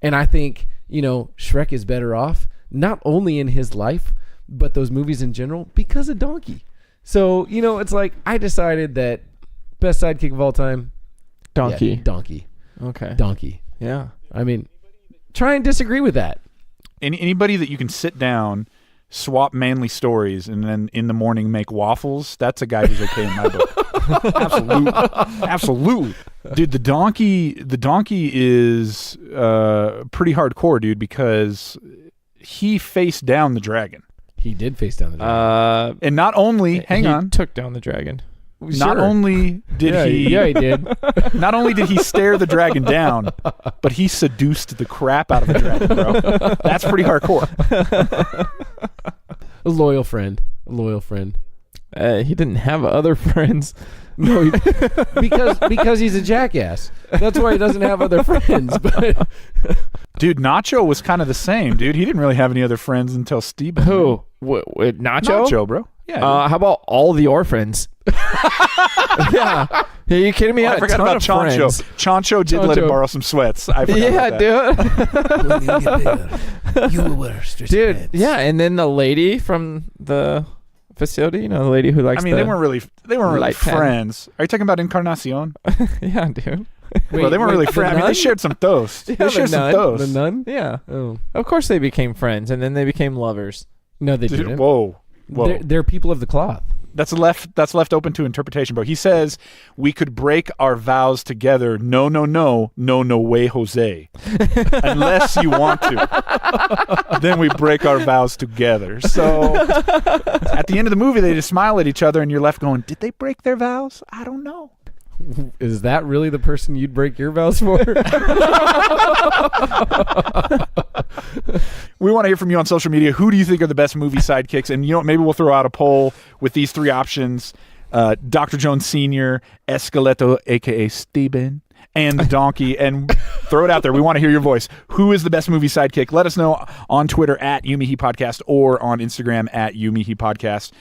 [SPEAKER 2] And I think, Shrek is better off not only in his life, but those movies in general because of Donkey. So, it's like I decided that best sidekick of all time,
[SPEAKER 3] Donkey.
[SPEAKER 2] yeah, Donkey.
[SPEAKER 3] Okay.
[SPEAKER 2] Donkey.
[SPEAKER 3] Yeah.
[SPEAKER 2] I mean, try and disagree with that.
[SPEAKER 1] Anybody that you can sit down, swap manly stories, and then in the morning make waffles, that's a guy who's okay in my book. Absolutely. Dude, the donkey is pretty hardcore, dude, because he faced down the dragon.
[SPEAKER 2] He did face down the dragon.
[SPEAKER 1] And not only,
[SPEAKER 3] he took down the dragon.
[SPEAKER 1] Not only did he
[SPEAKER 2] did.
[SPEAKER 1] Not only did he stare the dragon down, but he seduced the crap out of the dragon, bro. That's pretty hardcore.
[SPEAKER 2] A loyal friend.
[SPEAKER 3] He didn't have other friends.
[SPEAKER 2] No, because he's a jackass. That's why he doesn't have other friends. But
[SPEAKER 1] dude, Nacho was kind of the same, dude. He didn't really have any other friends until Steven.
[SPEAKER 3] Who? Nacho?
[SPEAKER 1] Nacho, bro. Yeah.
[SPEAKER 3] How about all the orphans? Yeah. Are you kidding me?
[SPEAKER 1] I forgot about Chancho. Chancho did let him borrow some sweats. I forgot
[SPEAKER 3] about that.
[SPEAKER 2] Dude. You were
[SPEAKER 3] dude. Yeah, and then the lady from the facility, the lady who likes.
[SPEAKER 1] I mean, they weren't really friends. Are you talking about Encarnacion?
[SPEAKER 3] Yeah, dude.
[SPEAKER 1] Well, they weren't really friends. I mean, they shared some toast.
[SPEAKER 3] Yeah,
[SPEAKER 1] they shared some toast.
[SPEAKER 2] The nun?
[SPEAKER 3] Yeah.
[SPEAKER 2] Oh.
[SPEAKER 3] Of course they became friends, and then they became lovers.
[SPEAKER 2] No, they
[SPEAKER 1] Dude,
[SPEAKER 2] didn't.
[SPEAKER 1] Whoa.
[SPEAKER 2] They're people of the cloth.
[SPEAKER 1] That's left open to interpretation, bro. He says we could break our vows together. No way, Jose. Unless you want to. Then we break our vows together. So at the end of the movie, they just smile at each other, and you're left going, did they break their vows? I don't know.
[SPEAKER 2] Is that really the person you'd break your vows for?
[SPEAKER 1] We want to hear from you on social media. Who do you think are the best movie sidekicks? And maybe we'll throw out a poll with these three options. Dr. Jones Sr., Esqueleto, a.k.a. Steven, and the donkey. And throw it out there. We want to hear your voice. Who is the best movie sidekick? Let us know on Twitter at youmehepodcast or on Instagram at youmehepodcast.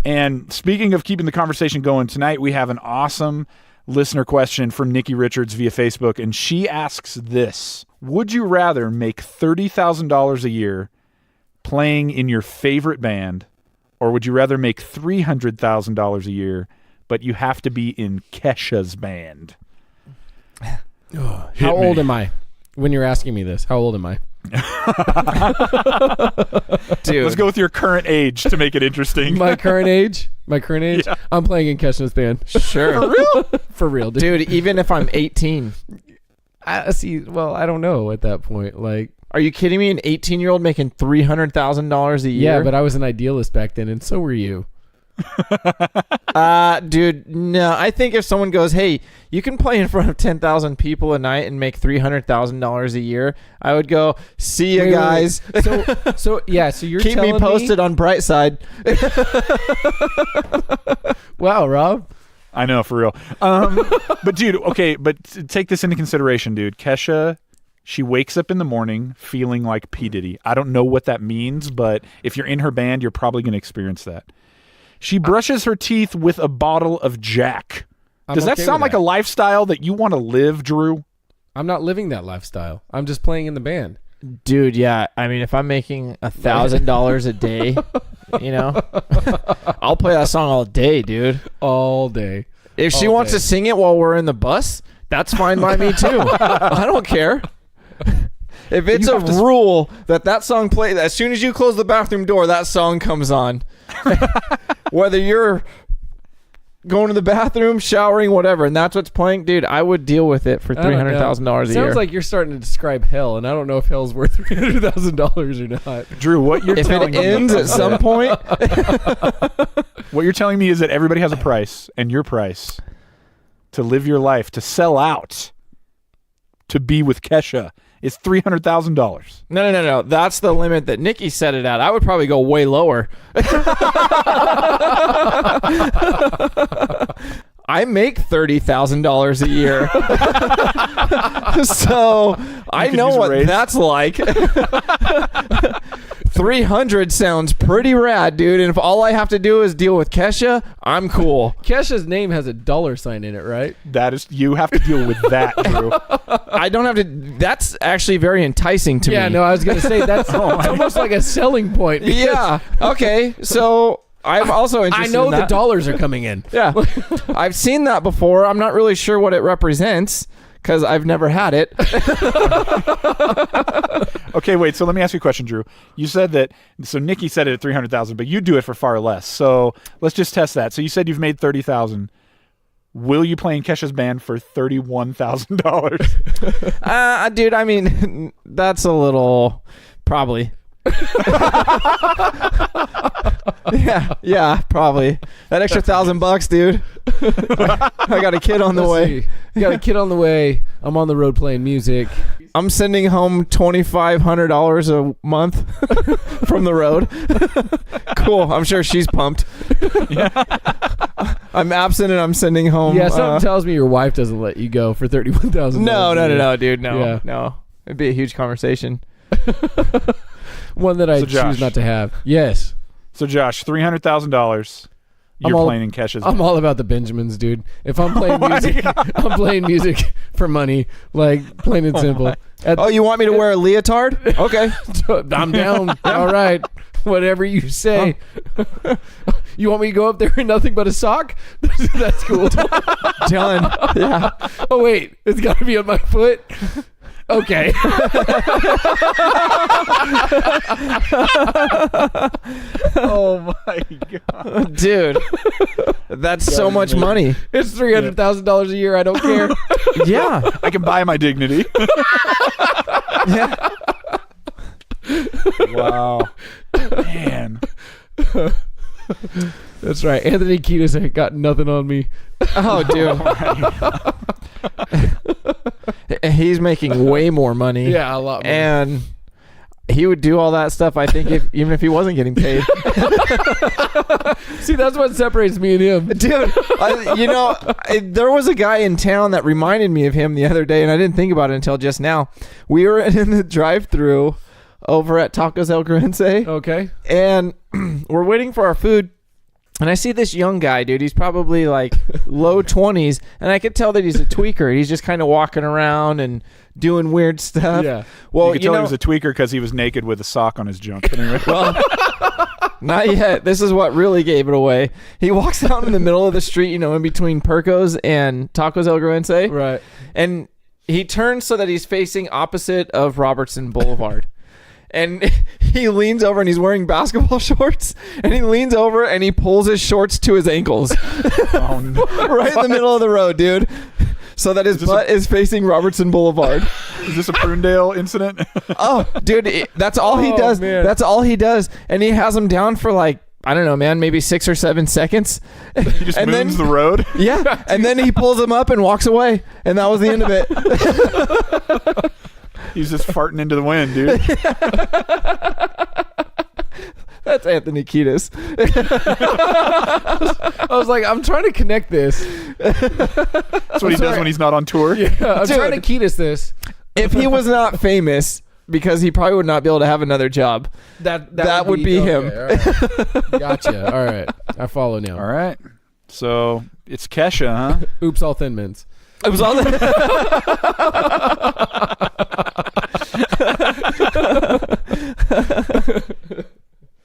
[SPEAKER 1] And speaking of keeping the conversation going, tonight we have an awesome listener question from Nikki Richards via Facebook, and she asks this: would you rather make $30,000 a year playing in your favorite band, or would you rather make $300,000 a year but you have to be in Kesha's band?
[SPEAKER 2] How old am I when you're asking me this? How old am I?
[SPEAKER 3] Dude,
[SPEAKER 1] let's go with your current age to make it interesting.
[SPEAKER 2] My current age? Yeah. I'm playing in Kesha's band.
[SPEAKER 3] Sure.
[SPEAKER 1] For real?
[SPEAKER 2] For real, dude.
[SPEAKER 3] Even if I'm 18.
[SPEAKER 2] I don't know at that point. Like,
[SPEAKER 3] are you kidding me? An 18-year-old making $300,000 a year?
[SPEAKER 2] Yeah, but I was an idealist back then, and so were you.
[SPEAKER 3] Dude, no. I think if someone goes, hey, you can play in front of 10,000 people a night and make $300,000 a year, I would go, see you guys.
[SPEAKER 2] So you're
[SPEAKER 3] keep
[SPEAKER 2] telling
[SPEAKER 3] me posted on Brightside.
[SPEAKER 2] Wow, Rob.
[SPEAKER 1] I know, for real. But dude, okay, but take this into consideration, dude. Kesha, she wakes up in the morning feeling like P. Diddy. I don't know what that means, but if you're in her band, you're probably going to experience that. She brushes her teeth with a bottle of Jack. Does that sound like a lifestyle that you want to live, Drew?
[SPEAKER 2] I'm not living that lifestyle. I'm just playing in the band.
[SPEAKER 3] Dude, yeah. I mean, if I'm making $1,000 a day, I'll play that song all day, dude.
[SPEAKER 2] All day.
[SPEAKER 3] If she wants to sing it while we're in the bus, that's fine by me too. I don't care. If it's a rule that song plays, as soon as you close the bathroom door, that song comes on. Whether you're going to the bathroom, showering, whatever, and that's what's playing, dude, I would deal with it for $300,000 a year.
[SPEAKER 2] Sounds like you're starting to describe hell, and I don't know if hell's worth $300,000 or not.
[SPEAKER 1] Drew, what you're telling me...
[SPEAKER 3] If it ends at some point...
[SPEAKER 1] What you're telling me is that everybody has a price, and your price to live your life, to sell out, to be with Kesha, is $300,000.
[SPEAKER 3] No. That's the limit that Nikki set it at. I would probably go way lower. I make $30,000 a year. So I know what that's like. 300 sounds pretty rad, dude. And if all I have to do is deal with Kesha, I'm cool.
[SPEAKER 2] Kesha's name has a $sign in it, right?
[SPEAKER 1] That is, you have to deal with that, Drew.
[SPEAKER 3] I don't have to. That's actually very enticing to me.
[SPEAKER 2] Yeah, no, I was going to say that's almost like a selling point.
[SPEAKER 3] Yeah. Okay. So I'm also interested
[SPEAKER 2] I know
[SPEAKER 3] in
[SPEAKER 2] the
[SPEAKER 3] that.
[SPEAKER 2] dollars are coming in.
[SPEAKER 3] Yeah. I've seen that before. I'm not really sure what it represents because I've never had it.
[SPEAKER 1] Okay, wait. So let me ask you a question, Drew. You said that. So Nikki said it at 300,000, but you do it for far less. So let's just test that. So you said you've made 30,000. Will you play in Kesha's band for $31,000?
[SPEAKER 3] Dude, I mean, that's a little probably. yeah, probably. That extra $1,000, dude. I got a kid on the way.
[SPEAKER 2] Got a kid on the way. I'm on the road playing music.
[SPEAKER 3] I'm sending home $2,500 a month from the road. Cool. I'm sure she's pumped. I'm absent and I'm sending home.
[SPEAKER 2] Yeah, something tells me your wife doesn't let you go for $31,000.
[SPEAKER 3] No, dude. No.
[SPEAKER 2] Yeah.
[SPEAKER 3] No. It'd be a huge conversation.
[SPEAKER 2] One that I
[SPEAKER 1] So, Josh.
[SPEAKER 2] choose not to have. Yes.
[SPEAKER 1] So Josh, $300,000. You're playing in Kesha's
[SPEAKER 2] I'm
[SPEAKER 1] band.
[SPEAKER 2] all about the Benjamins, dude. If I'm playing music, I'm playing music for money, like plain and simple.
[SPEAKER 3] Oh, you want me to wear a leotard? Okay.
[SPEAKER 2] I'm down. All right. Whatever you say. You want me to go up there in nothing but a sock? That's cool.
[SPEAKER 3] Done. Yeah.
[SPEAKER 2] Oh, wait. It's got to be on my foot? Okay.
[SPEAKER 1] Oh my god,
[SPEAKER 3] Dude. That's so much money.
[SPEAKER 2] It's $300,000 a year. I don't care.
[SPEAKER 3] Yeah.
[SPEAKER 1] I can buy my dignity.
[SPEAKER 3] Yeah.
[SPEAKER 1] Wow, man.
[SPEAKER 2] That's right. Anthony Kiedis ain't got nothing on me.
[SPEAKER 3] Oh, dude. He's making way more money.
[SPEAKER 2] Yeah, a lot more.
[SPEAKER 3] And he would do all that stuff, I think, even if he wasn't getting paid.
[SPEAKER 2] See, that's what separates me and him.
[SPEAKER 3] Dude, there was a guy in town that reminded me of him the other day, and I didn't think about it until just now. We were in the drive-thru over at Tacos El Gruense.
[SPEAKER 2] Okay.
[SPEAKER 3] And we're waiting for our food. And I see this young guy, dude. He's probably like low 20s. And I could tell that he's a tweaker. He's just kind of walking around and doing weird stuff.
[SPEAKER 2] Yeah.
[SPEAKER 3] Well,
[SPEAKER 1] You could tell he was a tweaker because he was naked with a sock on his junk. But anyway.
[SPEAKER 3] Well, not yet. This is what really gave it away. He walks out in the middle of the street, in between Perco's and Tacos El Gruense.
[SPEAKER 2] Right.
[SPEAKER 3] And he turns so that he's facing opposite of Robertson Boulevard. And he leans over and he's wearing basketball shorts. And he leans over and he pulls his shorts to his ankles.
[SPEAKER 1] Oh, no.
[SPEAKER 3] Right in the middle of the road, dude. So that his butt is facing Robertson Boulevard.
[SPEAKER 1] Is this a Prunedale incident?
[SPEAKER 3] Oh, dude, that's all he does.
[SPEAKER 2] Man.
[SPEAKER 3] That's all he does. And he has him down for like, I don't know, man, maybe 6 or 7 seconds.
[SPEAKER 1] He just moons the road.
[SPEAKER 3] Yeah. And then he pulls him up and walks away. And that was the end of it.
[SPEAKER 1] He's just farting into the wind, dude.
[SPEAKER 3] That's Anthony Kiedis.
[SPEAKER 2] I was like, I'm trying to connect this.
[SPEAKER 1] That's what he does when he's not on tour.
[SPEAKER 2] Yeah, I'm
[SPEAKER 3] Dude.
[SPEAKER 2] trying to Kiedis this.
[SPEAKER 3] If he was not famous, because he probably would not be able to have another job, that would be him.
[SPEAKER 2] Okay, all right. Gotcha. All right. I follow now.
[SPEAKER 1] All right. So it's Kesha, huh?
[SPEAKER 2] Oops, all Thin Mints.
[SPEAKER 3] It was all that.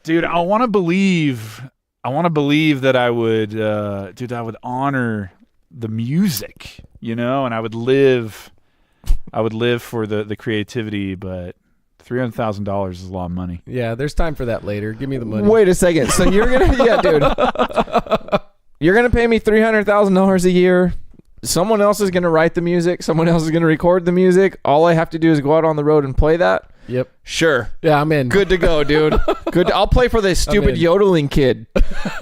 [SPEAKER 1] Dude, I want to believe that I would honor the music, and I would live for the creativity, but $300,000 is a lot of money.
[SPEAKER 2] Yeah, there's time for that later. Give me the money.
[SPEAKER 3] Wait a second. So you're gonna, dude, you're gonna pay me $300,000 a year. Someone else is gonna write the music. Someone else is gonna record the music. All I have to do is go out on the road and play that.
[SPEAKER 2] Yep.
[SPEAKER 3] Sure.
[SPEAKER 2] Yeah, I'm in.
[SPEAKER 3] Good to go, dude. Good. I'll play for this stupid
[SPEAKER 2] in.
[SPEAKER 3] yodeling kid.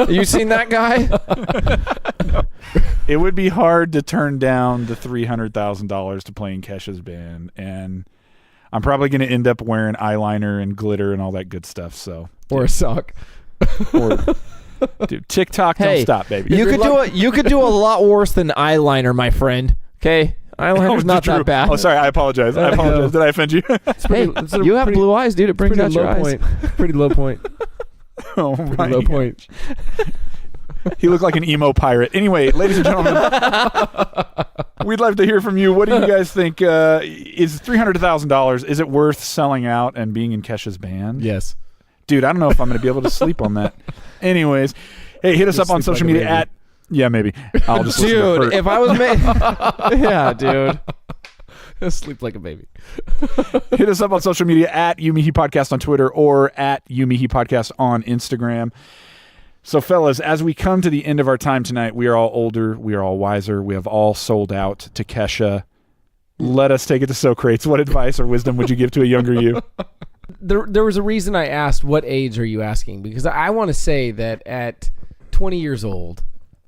[SPEAKER 3] You seen that guy?
[SPEAKER 1] It would be hard to turn down the $300,000 to play in Kesha's band, and I'm probably going to end up wearing eyeliner and glitter and all that good stuff. So,
[SPEAKER 2] Or a sock.
[SPEAKER 1] dude, TikTok,
[SPEAKER 3] Hey,
[SPEAKER 1] don't stop, baby.
[SPEAKER 3] You could do a lot worse than eyeliner, my friend. Okay, eyeliner's not that bad.
[SPEAKER 1] Oh, sorry, I apologize. Did I offend you?
[SPEAKER 3] Hey, you have blue eyes, dude. It brings out your eyes.
[SPEAKER 2] Point. Pretty low point.
[SPEAKER 1] Oh
[SPEAKER 2] Pretty
[SPEAKER 1] my
[SPEAKER 2] low
[SPEAKER 1] God.
[SPEAKER 2] point.
[SPEAKER 1] He looked like an emo pirate. Anyway, ladies and gentlemen, we'd love to hear from you. What do you guys think? Is $300,000, is it worth selling out and being in Kesha's band?
[SPEAKER 2] Yes.
[SPEAKER 1] Dude, I don't know if I'm going to be able to sleep on that. Anyways, hey, hit us up on social media at... Yeah, maybe. I'll just
[SPEAKER 3] dude, if I was yeah, dude.
[SPEAKER 2] Sleep like a baby.
[SPEAKER 1] Hit us up on social media at youmehepodcast on Twitter or at youmehepodcast on Instagram. So, fellas, as we come to the end of our time tonight, we are all older, we are all wiser, we have all sold out to Kesha. Let us take it to Socrates. What advice or wisdom would you give to a younger you?
[SPEAKER 2] There was a reason I asked, what age are you asking? Because I want to say that at 20 years old,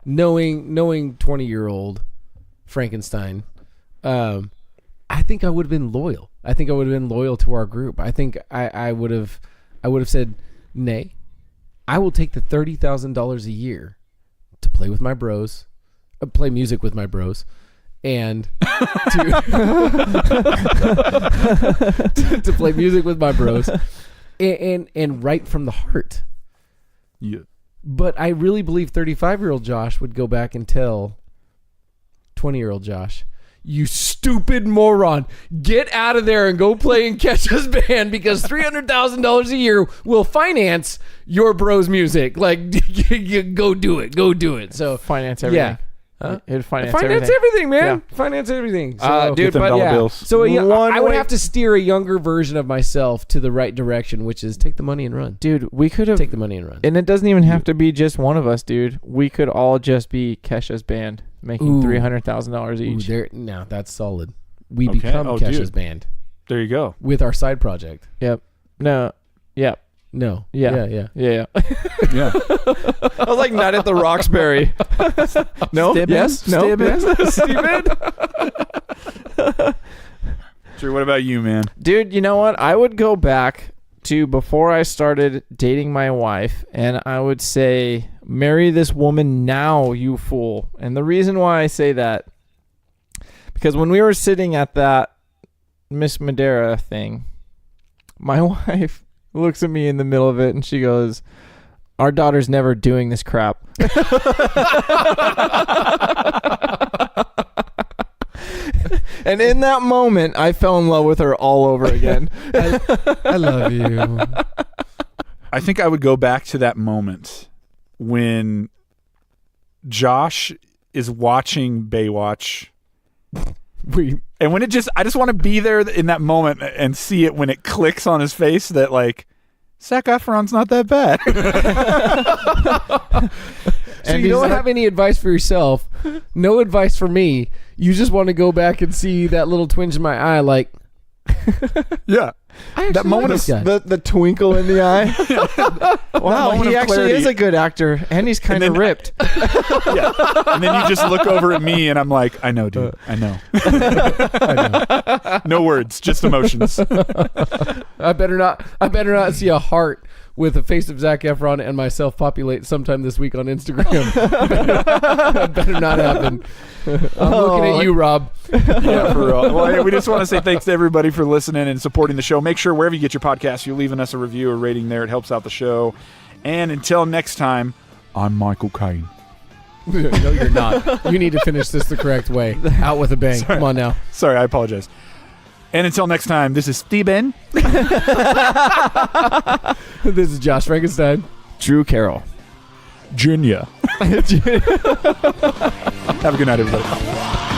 [SPEAKER 2] knowing 20-year-old Frankenstein, I think I would have been loyal. I think I would have been loyal to our group. I think I would have said, nay, I will take the $30,000 a year to play with my bros, play music with my bros, and to play music with my bros, and write from the heart.
[SPEAKER 1] Yeah.
[SPEAKER 2] But I really believe 35-year-old Josh would go back and tell 20-year-old Josh, you stupid moron, get out of there and go play in Kesha's band because $300,000 a year will finance your bros' music. Like, go do it. Go do it. So
[SPEAKER 3] finance everything.
[SPEAKER 2] Yeah. Huh?
[SPEAKER 3] It'd finance
[SPEAKER 2] everything, man.
[SPEAKER 3] Yeah.
[SPEAKER 2] Finance everything. So,
[SPEAKER 3] dude,
[SPEAKER 1] but yeah. Bills.
[SPEAKER 2] So I would have to steer a younger version of myself to the right direction, which is take the money and run.
[SPEAKER 3] Dude, we could have...
[SPEAKER 2] Take the money and run.
[SPEAKER 3] And it doesn't even have to be just one of us, dude. We could all just be Kesha's band, making $300,000 each.
[SPEAKER 2] Now that's solid. We become Kesha's band.
[SPEAKER 1] There you go.
[SPEAKER 2] With our side project.
[SPEAKER 3] Yep. No. Yep.
[SPEAKER 2] No.
[SPEAKER 3] Yeah.
[SPEAKER 2] Yeah.
[SPEAKER 1] Yeah.
[SPEAKER 3] I was like, not at the Roxbury. No.
[SPEAKER 2] Stibbin?
[SPEAKER 3] Yes. No.
[SPEAKER 2] Stibbin?
[SPEAKER 1] Drew, what about you, man?
[SPEAKER 3] Dude, you know what? I would go back to before I started dating my wife, and I would say, marry this woman now, you fool. And the reason why I say that, because when we were sitting at that Miss Madeira thing, my wife looks at me in the middle of it and she goes, our daughter's never doing this crap. And in that moment, I fell in love with her all over again.
[SPEAKER 2] I love you.
[SPEAKER 1] I think I would go back to that moment when Josh is watching Baywatch. And when I just want to be there in that moment and see it when it clicks on his face that, like, Zac Efron's not that bad.
[SPEAKER 2] So you don't have any advice for yourself, no advice for me. You just want to go back and see that little twinge in my eye, like,
[SPEAKER 1] yeah. That moment of
[SPEAKER 3] the twinkle in the eye. Wow, he actually is a good actor, and he's kind of ripped.
[SPEAKER 1] Yeah. And then you just look over at me, and I'm like, I know, dude. I know. I know. No words, just emotions.
[SPEAKER 2] I better not see a heart with a face of Zac Efron and myself populate sometime this week on Instagram. That better not happen. I'm looking at you, Rob.
[SPEAKER 1] Yeah, for real. Well, hey, we just want to say thanks to everybody for listening and supporting the show. Make sure wherever you get your podcasts, you're leaving us a review or rating there. It helps out the show. And until next time, I'm Michael Caine.
[SPEAKER 2] No, you're not. You need to finish this the correct way. Out with a bang.
[SPEAKER 1] Sorry.
[SPEAKER 2] Come on now.
[SPEAKER 1] Sorry, I apologize. And until next time, this is Steven.
[SPEAKER 2] This is Josh Frankenstein.
[SPEAKER 3] Drew Carroll.
[SPEAKER 1] Junior. Have a good night, everybody.